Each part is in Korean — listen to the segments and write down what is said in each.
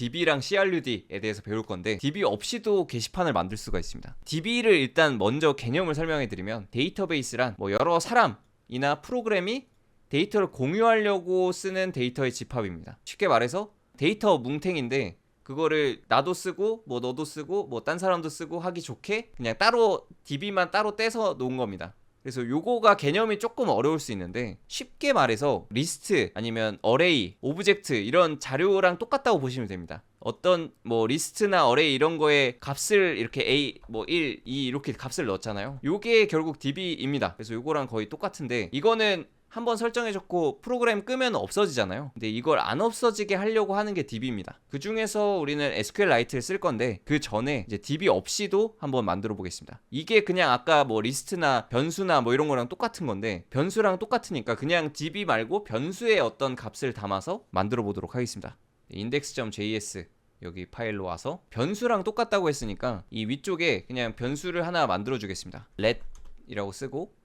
DB랑 CRUD에 대해서 배울 건데 DB 없이도 게시판을 만들 수가 있습니다. DB를 일단 먼저 개념을 설명해 드리면 데이터베이스란 뭐 여러 사람이나 프로그램이 데이터를 공유하려고 쓰는 데이터의 집합입니다. 쉽게 말해서 데이터 뭉탱인데 그거를 나도 쓰고 뭐 너도 쓰고 뭐 딴 사람도 쓰고 하기 좋게 그냥 따로 DB만 따로 떼서 놓은 겁니다. 그래서 요거가 개념이 조금 어려울 수 있는데 쉽게 말해서 리스트 아니면 어레이, 오브젝트 이런 자료랑 똑같다고 보시면 됩니다. 어떤 뭐 리스트나 어레이 이런 거에 값을 이렇게 A 뭐 1, 2 이렇게 값을 넣었잖아요. 요게 결국 DB입니다. 그래서 요거랑 거의 똑같은데 이거는 한번 설정해줬고 프로그램 끄면 없어지잖아요. 근데 이걸 안 없어지게 하려고 하는 게 DB입니다. 그 중에서 우리는 SQLite를 쓸 건데 그 전에 이제 DB 없이도 한번 만들어 보겠습니다. 이게 그냥 아까 뭐 리스트나 변수나 뭐 이런 거랑 똑같은 건데 변수랑 똑같으니까 그냥 DB 말고 변수의 어떤 값을 담아서 만들어 보도록 하겠습니다. index.js 여기 파일로 와서 변수랑 똑같다고 했으니까 이 위쪽에 그냥 변수를 하나 만들어 주겠습니다. let 이라고 쓰고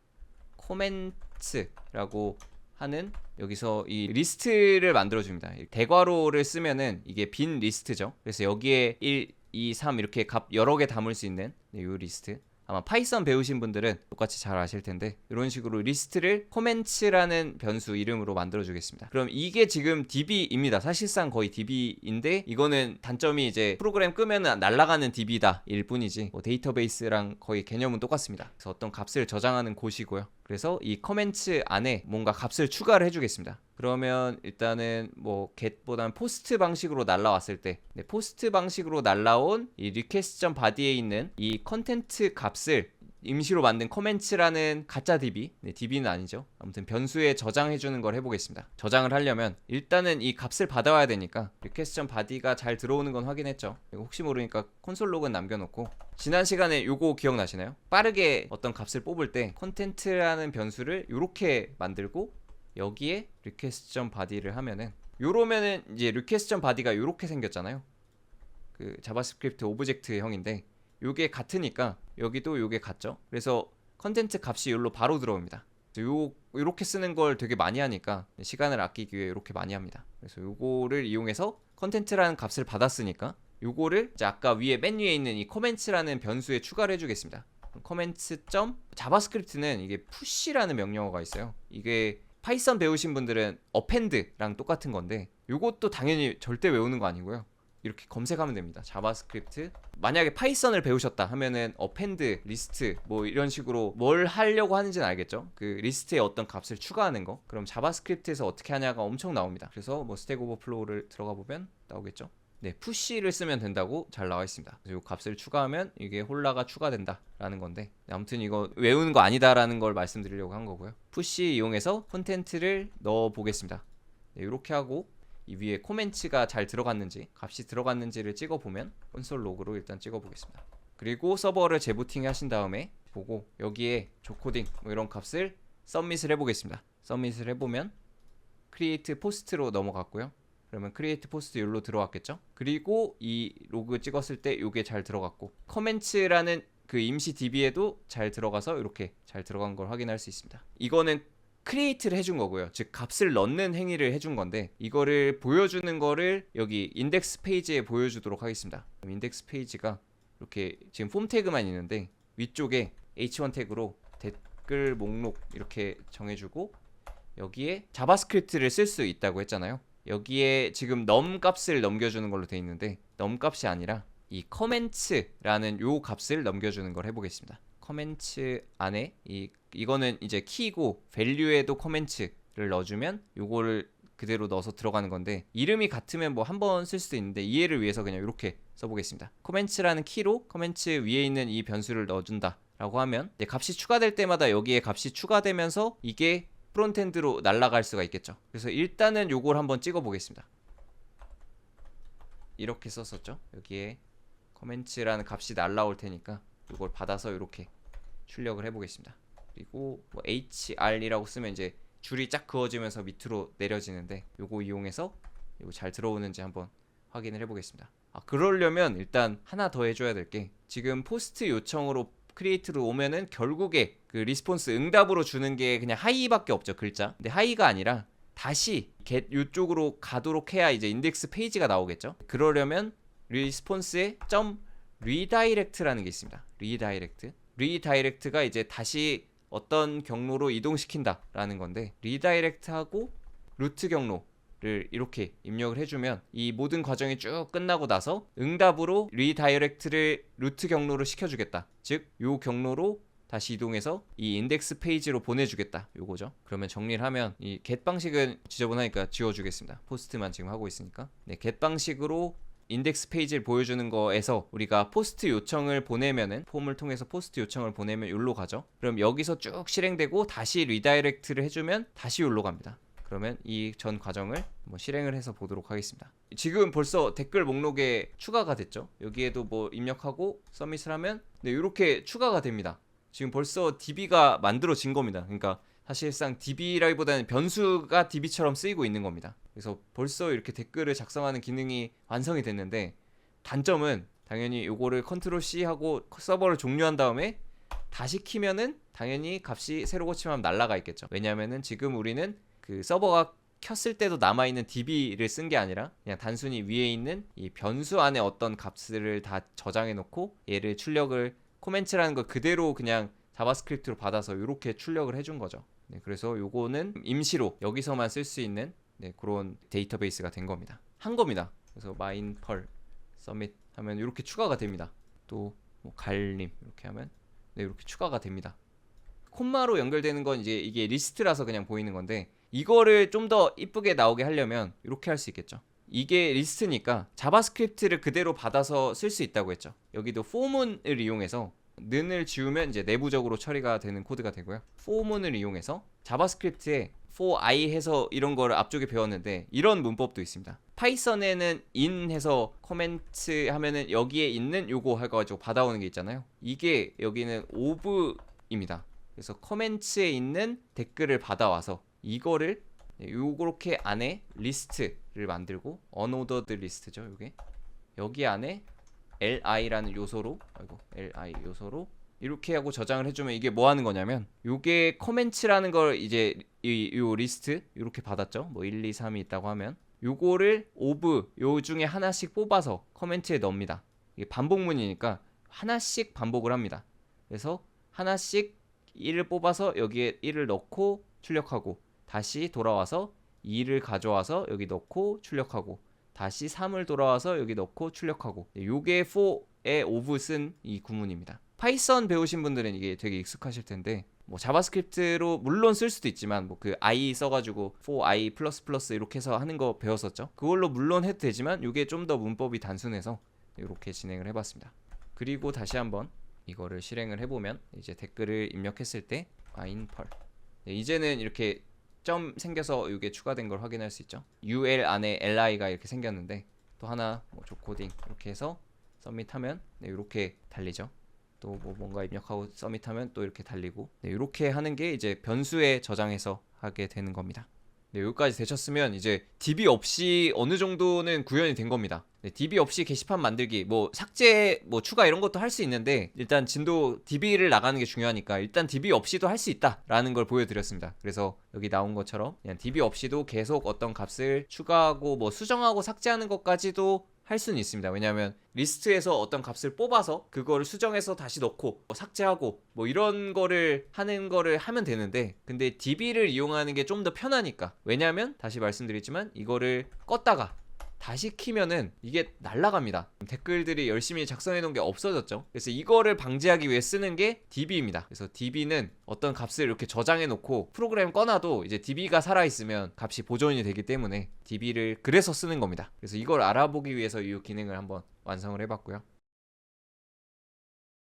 코멘트라고 하는 여기서 이 리스트를 만들어줍니다. 대괄호를 쓰면은 이게 빈 리스트죠. 그래서 여기에 1, 2, 3 이렇게 값 여러 개 담을 수 있는 이 리스트. 아마 파이썬 배우신 분들은 똑같이 잘 아실 텐데 이런 식으로 리스트를 코멘츠라는 변수 이름으로 만들어 주겠습니다. 그럼 이게 지금 DB입니다. 사실상 거의 DB인데 이거는 단점이 이제 프로그램 끄면 날아가는 DB다 일 뿐이지 뭐 데이터베이스랑 거의 개념은 똑같습니다. 그래서 어떤 값을 저장하는 곳이고요. 그래서 이 커멘츠 안에 뭔가 값을 추가를 해주겠습니다. 그러면 일단은 뭐 get보다는 포스트 방식으로 날라왔을 때 포스트 방식으로 날라온 이 request.body에 있는 이 컨텐트 값을 임시로 만든 커멘츠라는 가짜 DB, DB는 아니죠. 아무튼 변수에 저장해주는 걸 해보겠습니다. 저장을 하려면 일단은 이 값을 받아와야 되니까 request.body가 잘 들어오는 건 확인했죠. 혹시 모르니까 콘솔 로그는 남겨놓고 지난 시간에 요거 기억나시나요? 빠르게 어떤 값을 뽑을 때 컨텐트라는 변수를 이렇게 만들고 여기에 request.body를 하면은 요러면은 이제 request.body가 요렇게 생겼잖아요. 그 자바스크립트 오브젝트형인데 요게 같으니까 여기도 요게 같죠. 그래서 컨텐트 값이 여기로 바로 들어옵니다. 요렇게 쓰는 걸 되게 많이 하니까 시간을 아끼기 위해 이렇게 많이 합니다. 그래서 요거를 이용해서 컨텐트라는 값을 받았으니까 요거를 이제 아까 위에 맨 위에 있는 이 코멘츠라는 변수에 추가를 해주겠습니다. 코멘츠 점 자바스크립트는 이게 push라는 명령어가 있어요. 이게 파이썬 배우신 분들은 append랑 똑같은 건데 요것도 당연히 절대 외우는 거 아니고요. 이렇게 검색하면 됩니다. 자바스크립트 만약에 파이썬을 배우셨다 하면은 append, 리스트 뭐 이런 식으로 뭘 하려고 하는지는 알겠죠? 그 리스트에 어떤 값을 추가하는 거 그럼 자바스크립트에서 어떻게 하냐가 엄청 나옵니다. 그래서 뭐 스택 오버플로우를 들어가 보면 나오겠죠? 네, push를 쓰면 된다고 잘 나와 있습니다. 그래서 이 값을 추가하면 이게 홀라가 추가된다 라는 건데 아무튼 이거 외우는 거 아니다 라는 걸 말씀드리려고 한 거고요. push 이용해서 콘텐트를 넣어 보겠습니다. 네, 이렇게 하고 이 위에 코멘츠가 잘 들어갔는지 값이 들어갔는지를 찍어보면 콘솔 로그로 일단 찍어보겠습니다. 그리고 서버를 재부팅 하신 다음에 보고 여기에 조코딩 뭐 이런 값을 서밋을 해보겠습니다. 서밋을 해보면 create post로 넘어갔고요. 그러면 create post 여기로 들어왔겠죠. 그리고 이 로그 찍었을 때 이게 잘 들어갔고 커멘츠라는 그 임시 DB에도 잘 들어가서 이렇게 잘 들어간 걸 확인할 수 있습니다. 이거는 크리에이트를 해준 거고요. 즉 값을 넣는 행위를 해준 건데 이거를 보여주는 거를 여기 인덱스 페이지에 보여주도록 하겠습니다. 그럼 인덱스 페이지가 이렇게 지금 폼 태그만 있는데 위쪽에 h1 태그로 댓글 목록 이렇게 정해주고 여기에 자바스크립트를 쓸 수 있다고 했잖아요. 여기에 지금 num 값을 넘겨주는 걸로 돼 있는데 num 값이 아니라 이 comments라는 요 값을 넘겨주는 걸 해보겠습니다. 커멘츠 안에 이거는 이제 키고 밸류에도 커멘츠를 넣어주면 요거를 그대로 넣어서 들어가는 건데 이름이 같으면 뭐 한 번 쓸 수도 있는데 이해를 위해서 그냥 이렇게 써보겠습니다. 커멘츠라는 키로 커멘츠 위에 있는 이 변수를 넣어준다 라고 하면 값이 추가될 때마다 여기에 값이 추가되면서 이게 프론트엔드로 날아갈 수가 있겠죠. 그래서 일단은 요걸 한번 찍어 보겠습니다. 이렇게 썼었죠. 여기에 커멘츠라는 값이 날아올 테니까 이걸 받아서 이렇게 출력을 해보겠습니다. 그리고 뭐 HR이라고 쓰면 이제 줄이 쫙 그어지면서 밑으로 내려지는데 요거 이용해서 이거 잘 들어오는지 한번 확인을 해보겠습니다. 그러려면 일단 하나 더 해줘야 될 게 지금 포스트 요청으로 크리에이트로 오면은 결국에 그 리스폰스 응답으로 주는 게 그냥 하이밖에 없죠. 글자. 근데 하이가 아니라 다시 get 이쪽으로 가도록 해야 이제 인덱스 페이지가 나오겠죠. 그러려면 리스폰스에 점 리다이렉트라는 게 있습니다. 리다이렉트가 이제 다시 어떤 경로로 이동시킨다라는 건데, 리다이렉트하고 루트 경로를 이렇게 입력을 해주면 이 모든 과정이 쭉 끝나고 나서 응답으로 리다이렉트를 루트 경로로 시켜주겠다. 즉, 요 경로로 다시 이동해서 이 인덱스 페이지로 보내주겠다, 요거죠. 그러면 정리를 하면 이 get 방식은 지저분하니까 지워주겠습니다. 포스트만 지금 하고 있으니까. 네, get 방식으로 인덱스 페이지를 보여주는 거에서 우리가 포스트 요청을 보내면은, 폼을 통해서 포스트 요청을 보내면 여기로 가죠. 그럼 여기서 쭉 실행되고 다시 리다이렉트를 해주면 다시 여기로 갑니다. 그러면 이 전 과정을 뭐 실행을 해서 보도록 하겠습니다. 지금 벌써 댓글 목록에 추가가 됐죠. 여기에도 뭐 입력하고 서밋을 하면 네, 이렇게 추가가 됩니다. 지금 벌써 DB가 만들어진 겁니다. 그러니까 사실상 DB라기보다는 변수가 DB처럼 쓰이고 있는 겁니다. 그래서 벌써 이렇게 댓글을 작성하는 기능이 완성이 됐는데, 단점은 당연히 요거를 컨트롤 C 하고 서버를 종료한 다음에 다시 키면은 당연히 값이 새로 고침하면 날라가 있겠죠. 왜냐면은 지금 우리는 그 서버가 켰을 때도 남아있는 DB를 쓴 게 아니라 그냥 단순히 위에 있는 이 변수 안에 어떤 값을 다 저장해 놓고 얘를 출력을, 코멘트라는 걸 그대로 그냥 자바스크립트로 받아서 이렇게 출력을 해준 거죠. 네, 그래서 요거는 임시로 여기서만 쓸 수 있는 네, 그런 데이터베이스가 된 겁니다. 한 겁니다. 그래서 마인 펄 서밋 하면 이렇게 추가가 됩니다. 또 뭐 갈림 이렇게 하면 네, 이렇게 추가가 됩니다. 콤마로 연결되는 건 이제 이게 리스트라서 그냥 보이는 건데, 이거를 좀 더 이쁘게 나오게 하려면 이렇게 할 수 있겠죠. 이게 리스트니까 자바스크립트를 그대로 받아서 쓸 수 있다고 했죠. 여기도 for문을 이용해서 는을 지우면 이제 내부적으로 처리가 되는 코드가 되고요. for문을 이용해서 자바스크립트에 for i 해서 이런 거를 앞쪽에 배웠는데, 이런 문법도 있습니다. 파이썬에는 in 해서 코멘트 하면은 여기에 있는 요거 해가지고 받아오는 게 있잖아요. 이게 여기는 of입니다. 그래서 커멘트에 있는 댓글을 받아와서 이거를 요렇게 안에 리스트를 만들고, unordered 리스트죠. 요게 여기 안에 li라는 요소로, li 요소로 이렇게 하고 저장을 해주면 이게 뭐 하는 거냐면, 요게 커멘트라는 걸 이제 요 리스트 이렇게 받았죠. 뭐 1, 2, 3이 있다고 하면 요거를 of 요 중에 하나씩 뽑아서 커멘트에 넣습니다. 이게 반복문이니까 하나씩 반복을 합니다. 그래서 하나씩 1을 뽑아서 여기에 1을 넣고 출력하고, 다시 돌아와서 2를 가져와서 여기 넣고 출력하고, 다시 3을 돌아와서 여기 넣고 출력하고, 요게 for에 of 쓴 이 구문입니다. 파이썬 배우신 분들은 이게 되게 익숙하실 텐데, 뭐 자바스크립트로 물론 쓸 수도 있지만 뭐 그 i 써가지고 for i 플러스 이렇게 해서 하는 거 배웠었죠. 그걸로 물론 해도 되지만 이게 좀 더 문법이 단순해서 이렇게 진행을 해봤습니다. 그리고 다시 한번 이거를 실행을 해보면 이제 댓글을 입력했을 때 마인 펄, 이제는 이렇게 점 생겨서 이게 추가된 걸 확인할 수 있죠. ul 안에 li가 이렇게 생겼는데, 또 하나 뭐 조코딩 이렇게 해서 서밋하면 네, 이렇게 달리죠. 또 뭐 뭔가 입력하고 서밋하면 또 이렇게 달리고, 네, 이렇게 하는 게 이제 변수에 저장해서 하게 되는 겁니다. 네, 여기까지 되셨으면 이제 DB 없이 어느 정도는 구현이 된 겁니다. 네, DB 없이 게시판 만들기, 뭐 삭제, 뭐 추가 이런 것도 할 수 있는데, 일단 진도 DB를 나가는 게 중요하니까 일단 DB 없이도 할 수 있다라는 걸 보여드렸습니다. 그래서 여기 나온 것처럼 그냥 DB 없이도 계속 어떤 값을 추가하고 뭐 수정하고 삭제하는 것까지도 할 수는 있습니다. 왜냐하면 리스트에서 어떤 값을 뽑아서 그거를 수정해서 다시 넣고 뭐 삭제하고 뭐 이런 거를 하면 되는데, 근데 DB를 이용하는 게 좀 더 편하니까. 왜냐하면 다시 말씀드리지만 이거를 껐다가 다시 키면은 이게 날라갑니다. 댓글들이 열심히 작성해 놓은 게 없어졌죠. 그래서 이거를 방지하기 위해 쓰는 게 DB입니다. 그래서 DB는 어떤 값을 이렇게 저장해 놓고 프로그램 꺼놔도 이제 DB가 살아있으면 값이 보존이 되기 때문에 DB를 그래서 쓰는 겁니다. 그래서 이걸 알아보기 위해서 이 기능을 한번 완성을 해봤고요.